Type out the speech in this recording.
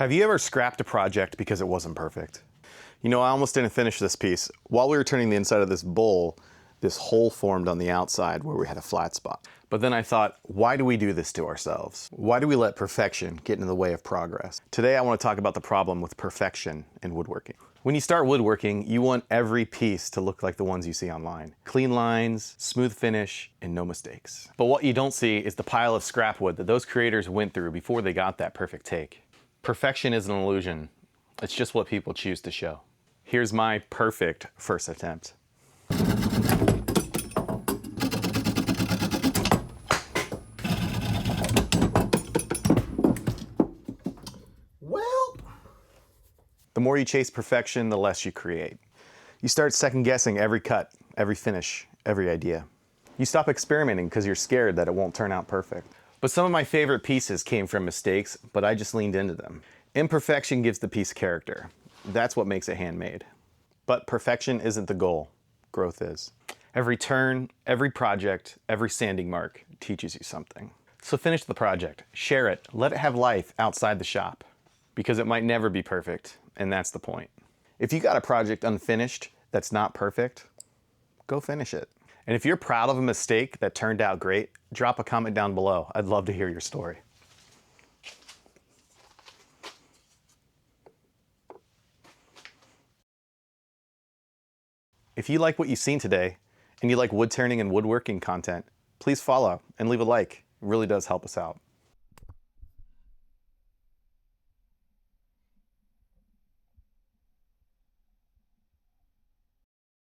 Have you ever scrapped a project because it wasn't perfect? You know, I almost didn't finish this piece. While we were turning the inside of this bowl, this hole formed on the outside where we had a flat spot. But then I thought, why do we do this to ourselves? Why do we let perfection get in the way of progress? Today I want to talk about the problem with perfection in woodworking. When you start woodworking, you want every piece to look like the ones you see online. Clean lines, smooth finish, and no mistakes. But what you don't see is the pile of scrap wood that those creators went through before they got that perfect take. Perfection is an illusion. It's just what people choose to show. Here's my perfect first attempt. Well, the more you chase perfection, the less you create. You start second guessing every cut, every finish, every idea. You stop experimenting because you're scared that it won't turn out perfect. But some of my favorite pieces came from mistakes, but I just leaned into them. Imperfection gives the piece character. That's what makes it handmade. But perfection isn't the goal. Growth is. Every turn, every project, every sanding mark teaches you something. So finish the project, share it, let it have life outside the shop. Because it might never be perfect, and that's the point. If you got a project unfinished that's not perfect, go finish it. And if you're proud of a mistake that turned out great, drop a comment down below. I'd love to hear your story. If you like what you've seen today, and you like wood turning and woodworking content, please follow and leave a like. It really does help us out.